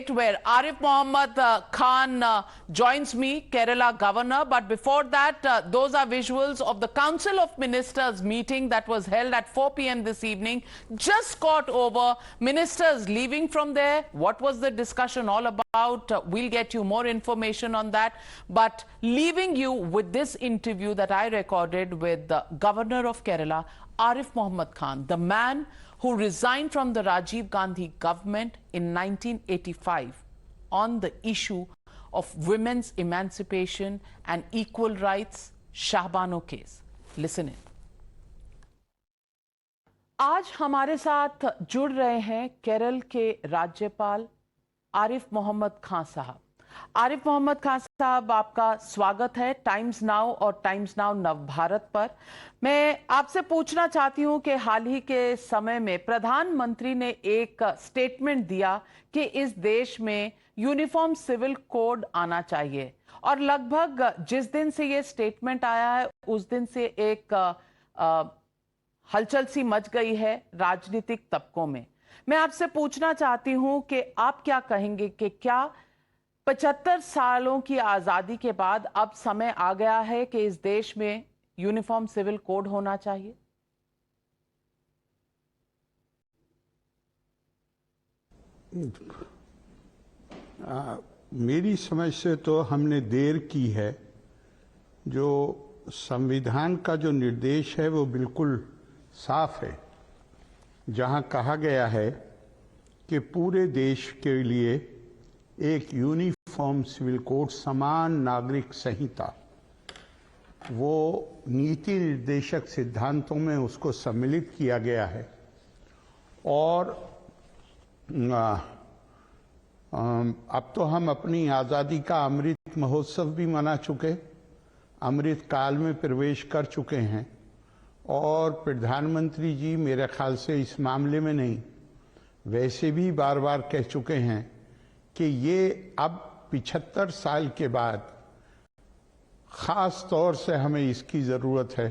debate where Arif Mohammad Khan joins me, Kerala governor. But before that, those are visuals of the Council of Ministers meeting that was held at 4 p.m. this evening. Just got over. Ministers leaving from there. What was the discussion all about? We'll get you more information on that. But leaving you with this interview that I recorded with the governor of Kerala, Arif Mohammad Khan, the man who resigned from the Rajiv Gandhi government in 1985 on the issue of women's emancipation and equal rights, Shahbano case. Listen in. आज हमारे साथ जुड़ रहे हैं केरल के राज्यपाल आरिफ मोहम्मद खान साहब। आरिफ मोहम्मद खान साहब, आपका स्वागत है टाइम्स नाउ और टाइम्स नाउ नव भारत पर। मैं आपसे पूछना चाहती हूं कि हाल ही के समय में प्रधानमंत्री ने एक स्टेटमेंट दिया कि इस देश में यूनिफॉर्म सिविल कोड आना चाहिए, और लगभग जिस दिन से ये स्टेटमेंट आया है उस दिन से एक हलचल सी मच गई है राजनीतिक तबकों में। मैं आपसे पूछना चाहती हूं कि आप क्या कहेंगे कि क्या 75 सालों की आजादी के बाद अब समय आ गया है कि इस देश में यूनिफॉर्म सिविल कोड होना चाहिए? मेरी समझ से तो हमने देर की है। जो संविधान का जो निर्देश है वो बिल्कुल साफ है, जहां कहा गया है कि पूरे देश के लिए एक यूनिफॉर्म सिविल कोड, समान नागरिक संहिता, वो नीति निर्देशक सिद्धांतों में उसको सम्मिलित किया गया है। और अब तो हम अपनी आज़ादी का अमृत महोत्सव भी मना चुके, अमृत काल में प्रवेश कर चुके हैं। और प्रधानमंत्री जी मेरे ख्याल से इस मामले में नहीं, वैसे भी बार बार कह चुके हैं कि ये अब 75 साल के बाद ख़ास तौर से हमें इसकी ज़रूरत है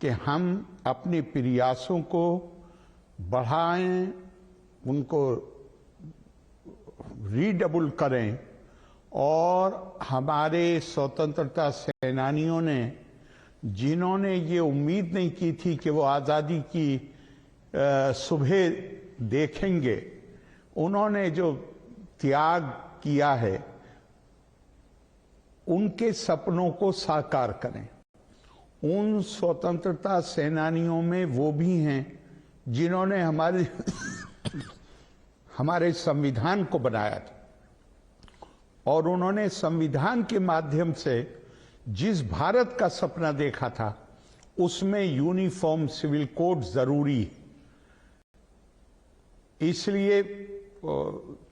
कि हम अपने प्रयासों को बढ़ाएं, उनको रीडबल करें। और हमारे स्वतंत्रता सेनानियों ने, जिन्होंने ये उम्मीद नहीं की थी कि वो आज़ादी की सुबह देखेंगे, उन्होंने जो त्याग किया है, उनके सपनों को साकार करें। उन स्वतंत्रता सेनानियों में वो भी हैं जिन्होंने हमारे संविधान को बनाया था, और उन्होंने संविधान के माध्यम से जिस भारत का सपना देखा था उसमें यूनिफॉर्म सिविल कोड जरूरी है। इसलिए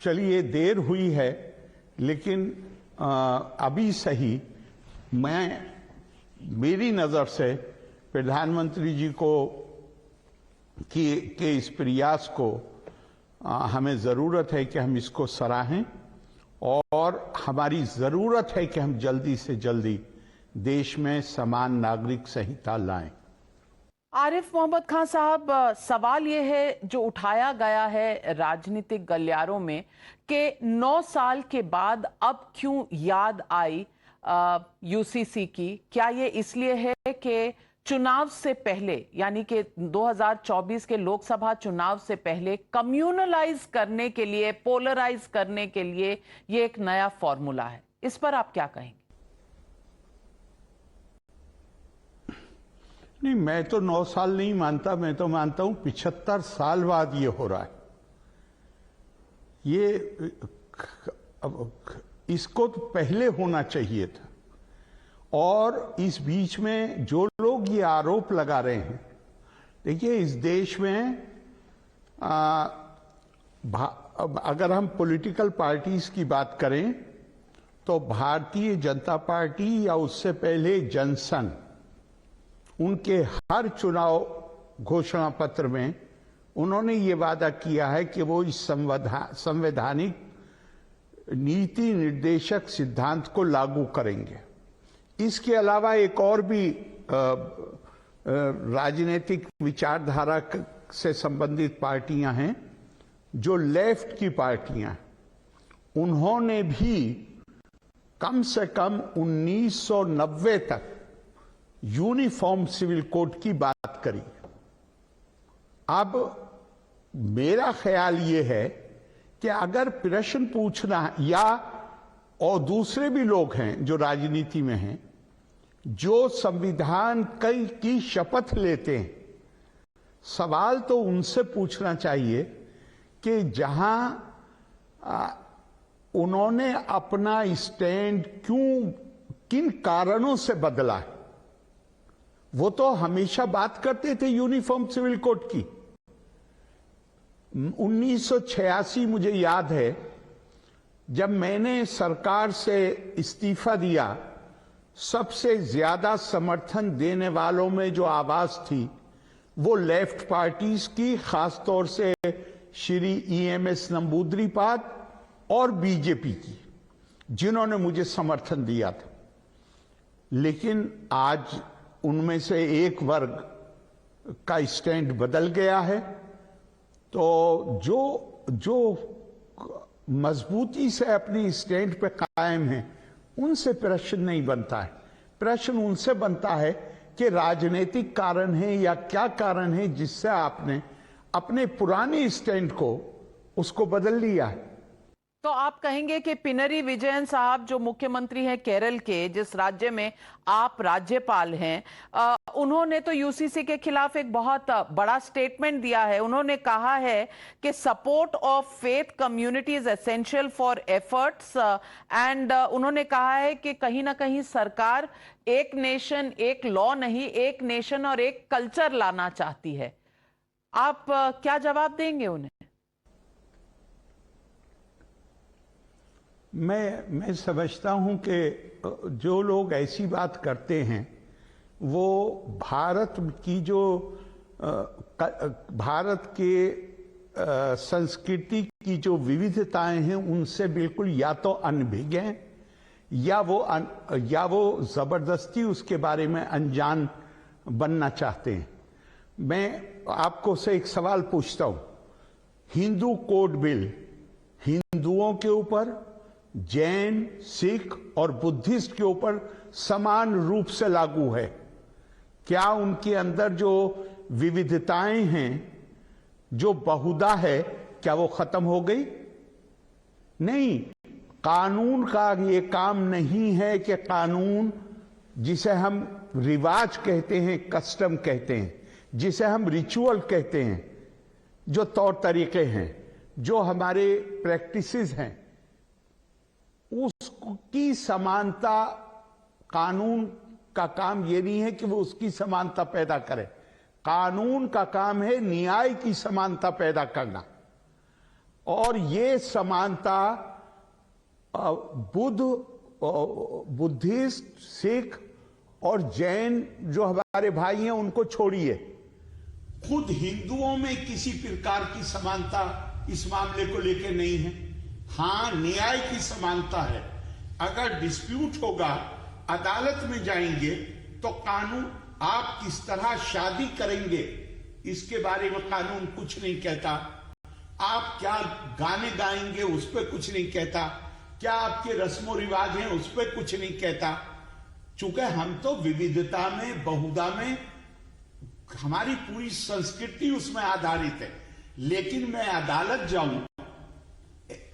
चलिए देर हुई है, लेकिन अभी सही मेरी नज़र से प्रधानमंत्री जी को के इस प्रयास को हमें ज़रूरत है कि हम इसको सराहें, और हमारी ज़रूरत है कि हम जल्दी से जल्दी देश में समान नागरिक संहिता लाएं। आरिफ मोहम्मद खान साहब, सवाल ये है जो उठाया गया है राजनीतिक गलियारों में कि 9 साल के बाद अब क्यों याद आई यूसीसी की? क्या ये इसलिए है कि चुनाव से पहले, यानी कि 2024 के लोकसभा चुनाव से पहले कम्युनलाइज करने के लिए, पोलराइज करने के लिए ये एक नया फॉर्मूला है? इस पर आप क्या कहेंगे? नहीं, मैं तो 9 साल नहीं मानता, मैं तो मानता हूं 75 साल बाद ये हो रहा है। ये इसको तो पहले होना चाहिए था। और इस बीच में जो लोग ये आरोप लगा रहे हैं, देखिए इस देश में अगर हम पॉलिटिकल पार्टीज की बात करें तो भारतीय जनता पार्टी या उससे पहले जनसंघ, उनके हर चुनाव घोषणा पत्र में उन्होंने ये वादा किया है कि वो इस संवैधानिक नीति निर्देशक सिद्धांत को लागू करेंगे। इसके अलावा एक और भी राजनीतिक विचारधारा से संबंधित पार्टियां हैं जो लेफ्ट की पार्टियां हैं, उन्होंने भी कम से कम 1990 तक यूनिफॉर्म सिविल कोड की बात करी। अब मेरा ख्याल यह है कि अगर प्रश्न पूछना या और दूसरे भी लोग हैं जो राजनीति में हैं, जो संविधान की शपथ लेते हैं, सवाल तो उनसे पूछना चाहिए कि जहां उन्होंने अपना स्टैंड किन कारणों से बदला है। वो तो हमेशा बात करते थे यूनिफॉर्म सिविल कोड की। 1986 मुझे याद है, जब मैंने सरकार से इस्तीफा दिया, सबसे ज्यादा समर्थन देने वालों में जो आवाज थी वो लेफ्ट पार्टीज की, खासतौर से श्री EMS नंबूदरीपाद और बीजेपी की, जिन्होंने मुझे समर्थन दिया था। लेकिन आज उनमें से एक वर्ग का स्टैंड बदल गया है। तो जो मजबूती से अपनी स्टैंड पे कायम है, उनसे प्रश्न नहीं बनता है। प्रश्न उनसे बनता है कि राजनीतिक कारण है या क्या कारण है जिससे आपने अपने पुराने स्टैंड को उसको बदल लिया है। तो आप कहेंगे कि पिनरी विजयन साहब जो मुख्यमंत्री हैं केरल के, जिस राज्य में आप राज्यपाल हैं, उन्होंने तो यूसीसी के खिलाफ एक बहुत बड़ा स्टेटमेंट दिया है। उन्होंने कहा है कि support of faith community is essential for efforts, and उन्होंने कहा है कि कहीं ना कहीं सरकार एक नेशन एक लॉ नहीं, एक नेशन और एक कल्चर लाना चाहती है। आप क्या जवाब देंगे उन्हें? मैं समझता हूं कि जो लोग ऐसी बात करते हैं वो भारत के संस्कृति की जो विविधताएं हैं उनसे बिल्कुल या तो अनभिज्ञ हैं या वो जबरदस्ती उसके बारे में अनजान बनना चाहते हैं। मैं आपको से एक सवाल पूछता हूं। हिंदू कोड बिल हिंदुओं के ऊपर, जैन, सिख और बुद्धिस्ट के ऊपर समान रूप से लागू है। क्या उनके अंदर जो विविधताएं हैं, जो बहुधा है, क्या वो खत्म हो गई? नहीं। कानून का ये काम नहीं है कि कानून, जिसे हम रिवाज कहते हैं, कस्टम कहते हैं, जिसे हम रिचुअल कहते हैं, जो तौर तरीके हैं, जो हमारे प्रैक्टिसेस हैं, उसकी समानता, कानून का काम यह नहीं है कि वो उसकी समानता पैदा करे। कानून का काम है न्याय की समानता पैदा करना। और ये समानता बुद्धिस्ट, सिख और जैन जो हमारे भाई हैं उनको छोड़िए, खुद हिंदुओं में किसी प्रकार की समानता इस मामले को लेकर नहीं है। हां, न्याय की समानता है। अगर डिस्प्यूट होगा, अदालत में जाएंगे तो कानून, आप किस तरह शादी करेंगे इसके बारे में कानून कुछ नहीं कहता। आप क्या गाने गाएंगे उस पर कुछ नहीं कहता। क्या आपके रस्मों रिवाज हैं उस पर कुछ नहीं कहता। चूंकि हम तो विविधता में, बहुधा में, हमारी पूरी संस्कृति उसमें आधारित है। लेकिन मैं अदालत जाऊं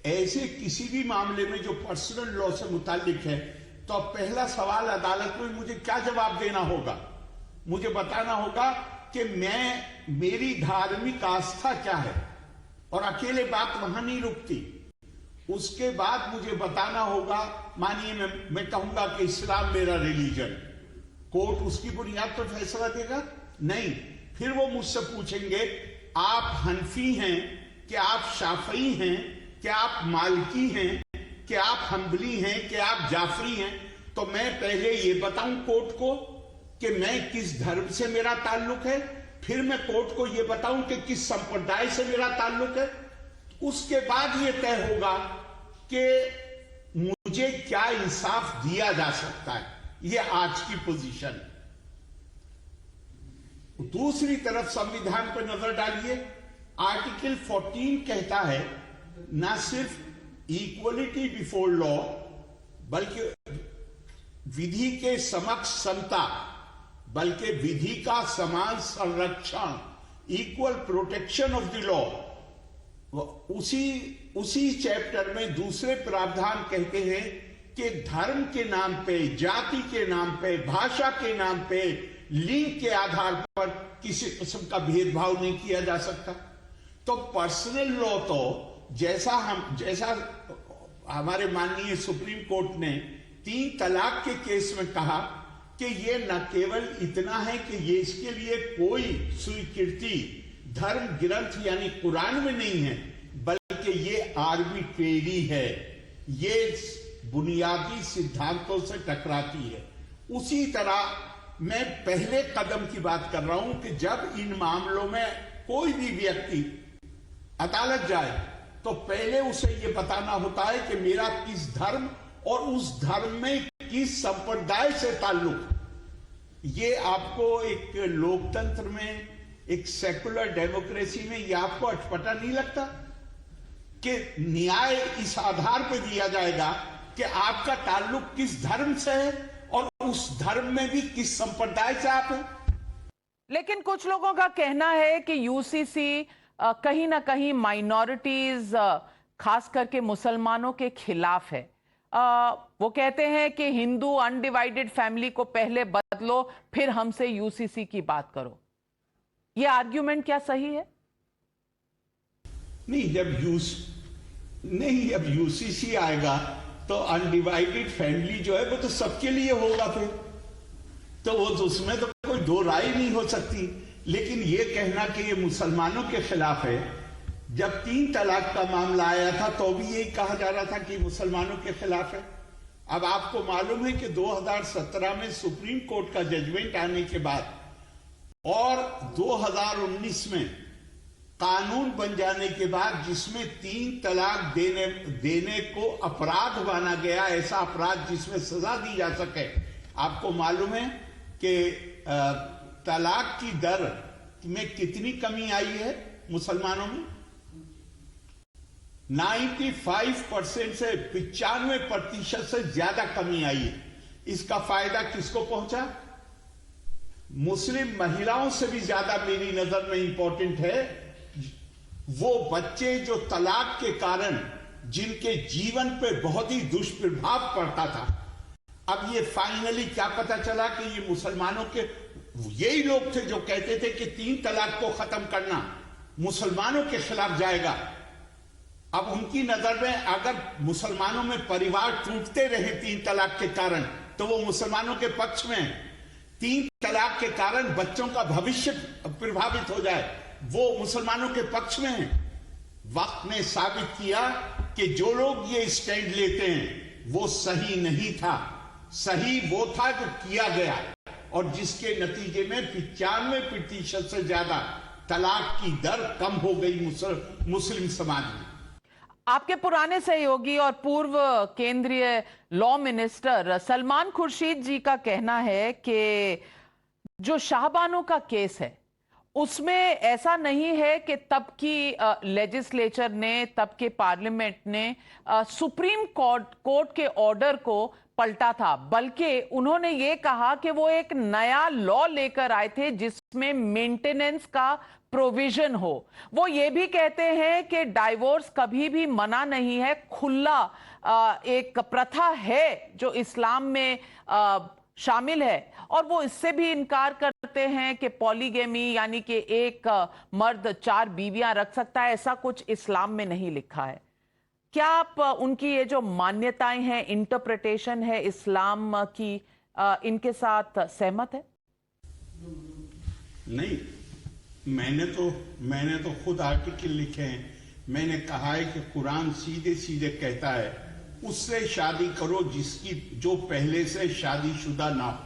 ऐसे किसी भी मामले में जो पर्सनल लॉ से मुतालिक है, तो पहला सवाल अदालत में मुझे क्या जवाब देना होगा? मुझे बताना होगा कि मेरी धार्मिक आस्था क्या है, और अकेले बात वहां नहीं रुकती। उसके बाद मुझे बताना होगा, मानिए मैं कहूंगा कि इस्लाम मेरा रिलीजन, कोर्ट उसकी बुनियाद पर फैसला देगा? नहीं। फिर वो मुझसे पूछेंगे आप हनफी हैं, कि आप शाफई हैं, कि आप मालकी हैं, कि आप हम्बली हैं, कि आप जाफरी हैं। तो मैं पहले ये बताऊं कोर्ट को कि मैं किस धर्म से मेरा ताल्लुक है, फिर मैं कोर्ट को ये बताऊं कि किस संप्रदाय से मेरा ताल्लुक है। उसके बाद ये तय होगा कि मुझे क्या इंसाफ दिया जा सकता है। ये आज की पोजीशन। दूसरी तरफ संविधान पर नजर डालिए। आर्टिकल 14 कहता है ना सिर्फ इक्वलिटी बिफोर लॉ, बल्कि विधि के समक्ष समता, बल्कि विधि का समान संरक्षण, equal protection of the law, उसी चैप्टर में दूसरे प्रावधान कहते हैं कि धर्म के नाम पे, जाति के नाम पे, भाषा के नाम पे, लिंग के आधार पर किसी किस्म का भेदभाव नहीं किया जा सकता। तो पर्सनल लॉ तो जैसा हमारे माननीय सुप्रीम कोर्ट ने 3 तलाक के केस में कहा कि ये न केवल इतना है कि ये इसके लिए कोई स्वीकृति धर्म ग्रंथ यानी कुरान में नहीं है, बल्कि ये आर्बिट्रेरी है, ये बुनियादी सिद्धांतों से टकराती है। उसी तरह मैं पहले कदम की बात कर रहा हूं कि जब इन मामलों में कोई भी व्यक्ति अदालत जाए तो पहले उसे यह बताना होता है कि मेरा किस धर्म और उस धर्म में किस संप्रदाय से ताल्लुक। ये आपको एक लोकतंत्र में, एक सेकुलर डेमोक्रेसी में, यह आपको अटपटा नहीं लगता कि न्याय इस आधार पर दिया जाएगा कि आपका ताल्लुक किस धर्म से है और उस धर्म में भी किस संप्रदाय से आप हैं। लेकिन कुछ लोगों का कहना है कि यूसीसी कहीं ना कहीं माइनॉरिटीज, खास करके मुसलमानों के खिलाफ है। वो कहते हैं कि हिंदू अनडिवाइडेड फैमिली को पहले बदलो, फिर हमसे यूसीसी की बात करो। ये आर्ग्यूमेंट क्या सही है? नहीं, जब यूसीसी आएगा तो अनडिवाइडेड फैमिली जो है वो तो सबके लिए होगा, फिर तो वो उसमें तो कोई दो राय नहीं हो सकती। लेकिन ये कहना कि ये मुसलमानों के खिलाफ है, जब 3 तलाक का मामला आया था तो भी यही कहा जा रहा था कि मुसलमानों के खिलाफ है। अब आपको मालूम है कि 2017 में सुप्रीम कोर्ट का जजमेंट आने के बाद और 2019 में कानून बन जाने के बाद, जिसमें 3 तलाक देने को अपराध माना गया, ऐसा अपराध जिसमें सजा दी जा सके। आपको मालूम है कि तलाक की दर में कितनी कमी आई है मुसलमानों में? 95% से 95% से ज्यादा कमी आई है। इसका फायदा किसको पहुंचा? मुस्लिम महिलाओं से भी ज्यादा मेरी नजर में इंपॉर्टेंट है वो बच्चे जो तलाक के कारण जिनके जीवन पे बहुत ही दुष्प्रभाव पड़ता था। अब ये फाइनली क्या पता चला कि ये मुसलमानों के यही लोग थे जो कहते थे कि 3 तलाक को खत्म करना मुसलमानों के खिलाफ जाएगा। अब उनकी नजर में अगर मुसलमानों में परिवार टूटते रहे 3 तलाक के कारण, तो वो मुसलमानों के पक्ष में। 3 तलाक के कारण बच्चों का भविष्य प्रभावित हो जाए, वो मुसलमानों के पक्ष में है। वक्त ने साबित किया कि जो लोग ये स्टैंड लेते हैं वो सही नहीं था। सही वो था जो किया गया और जिसके नतीजे में 95% से ज्यादा तलाक की दर कम हो गई मुस्लिम समाज में। आपके पुराने सहयोगी और पूर्व केंद्रीय लॉ मिनिस्टर सलमान खुर्शीद जी का कहना है कि जो शाहबानो का केस है उसमें ऐसा नहीं है कि तब की लेजिस्लेचर ने, तब के पार्लियामेंट ने सुप्रीम कोर्ट के ऑर्डर को पलटा था, बल्कि उन्होंने ये कहा कि वो एक नया लॉ लेकर आए थे जिसमें मेंटेनेंस का प्रोविजन हो। वो ये भी कहते हैं कि डाइवोर्स कभी भी मना नहीं है, खुला एक प्रथा है जो इस्लाम में शामिल है, और वो इससे भी इनकार करते हैं कि पॉलीगेमी यानी कि एक मर्द 4 बीवियां रख सकता है, ऐसा कुछ इस्लाम में नहीं लिखा है। क्या आप उनकी ये जो मान्यताएं हैं, इंटरप्रिटेशन है इस्लाम की, इनके साथ सहमत है? नहीं, मैंने तो खुद आर्टिकल लिखे हैं। मैंने कहा है कि कुरान सीधे सीधे कहता है उससे शादी करो जो पहले से शादीशुदा ना हो।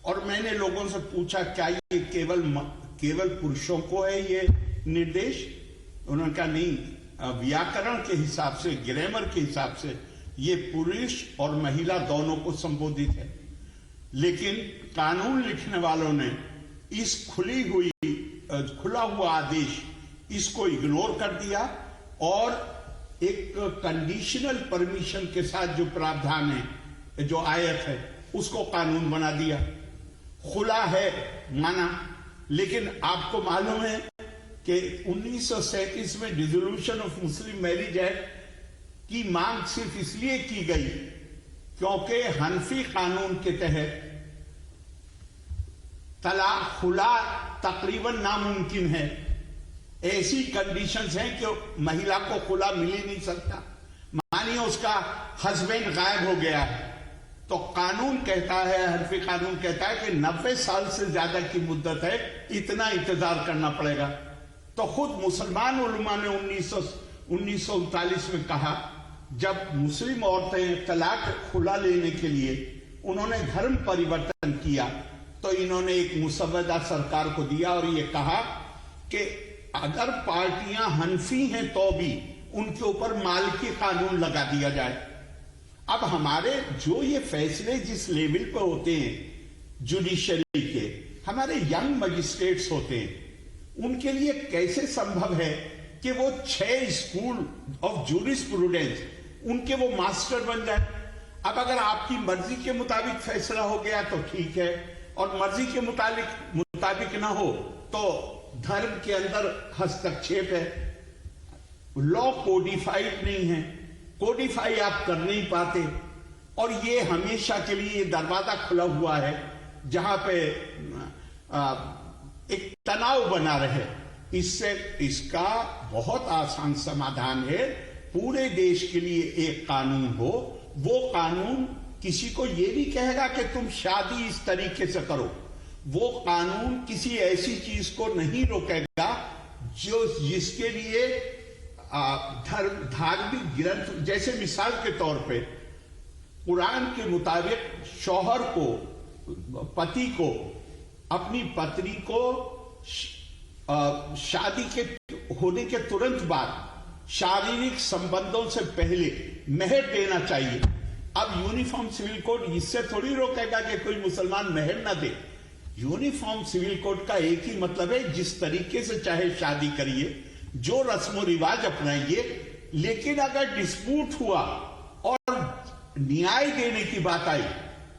और मैंने लोगों से पूछा क्या ये केवल पुरुषों को है ये निर्देश? उन्होंने कहा नहीं, व्याकरण के हिसाब से, ग्रामर के हिसाब से ये पुरुष और महिला दोनों को संबोधित है। लेकिन कानून लिखने वालों ने इस खुला हुआ आदेश इसको इग्नोर कर दिया और एक कंडीशनल परमिशन के साथ जो प्रावधान है, जो आयत है, उसको कानून बना दिया। खुला है माना, लेकिन आपको मालूम है कि 1937 में dissolution of Muslim marriage act की मांग सिर्फ इसलिए की गई क्योंकि हनफी कानून के तहत तलाक खुला तकरीबन नामुमकिन है। ऐसी कंडीशंस हैं कि महिला को खुला मिल ही नहीं सकता। मानिए उसका हस्बैंड गायब हो गया है, तो कानून कहता है, हनफी कानून कहता है कि 90 साल से ज्यादा की मुद्दत है, इतना इंतजार करना पड़ेगा। तो खुद मुसलमान उलमा ने 1939 में कहा, जब मुस्लिम औरतें तलाक खुला लेने के लिए उन्होंने धर्म परिवर्तन किया, तो इन्होंने एक मुसव्वदा सरकार को दिया और ये कहा कि अगर पार्टियां हनफी हैं तो भी उनके ऊपर मालिकी कानून लगा दिया जाए। अब हमारे जो ये फैसले जिस लेवल पे होते हैं जुडिशरी के, हमारे यंग मजिस्ट्रेट्स होते हैं, उनके लिए कैसे संभव है कि वो 6 स्कूल ऑफ जूरिस्प्रूडेंस उनके वो मास्टर बन जाए। अब अगर आपकी मर्जी के मुताबिक फैसला हो गया तो ठीक है, और मर्जी के मुताबिक ना हो तो धर्म के अंदर हस्तक्षेप है। लॉ कोडिफाइड नहीं है, कोडिफाई आप कर नहीं पाते, और ये हमेशा के लिए दरवाजा खुला हुआ है जहां पे एक तनाव बना रहे। इससे इसका बहुत आसान समाधान है, पूरे देश के लिए एक कानून हो। वो कानून किसी को ये नहीं कहेगा कि तुम शादी इस तरीके से करो। वो कानून किसी ऐसी चीज को नहीं रोकेगा जो जिसके लिए धार्मिक ग्रंथ, जैसे मिसाल के तौर पे कुरान के मुताबिक शौहर को, पति को अपनी पत्नी को शादी के होने के तुरंत बाद शारीरिक संबंधों से पहले मेहर देना चाहिए। अब यूनिफॉर्म सिविल कोड इससे थोड़ी रोकेगा कि कोई मुसलमान मेहर ना दे। यूनिफॉर्म सिविल कोड का एक ही मतलब है, जिस तरीके से चाहे शादी करिए, जो रस्म रिवाज अपनाइए, लेकिन अगर डिस्प्यूट हुआ और न्याय देने की बात आई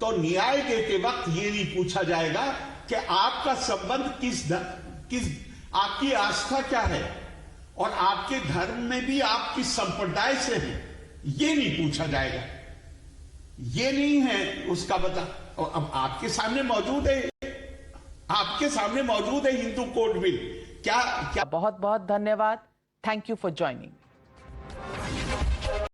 तो न्याय देते वक्त ये नहीं पूछा जाएगा कि आपका संबंध किस आपकी आस्था क्या है और आपके धर्म में भी आप किस संप्रदाय से हैं, ये नहीं पूछा जाएगा। ये नहीं है उसका बता। और अब आपके सामने मौजूद है हिंदू कोड बिल। क्या बहुत बहुत धन्यवाद। Thank you for joining.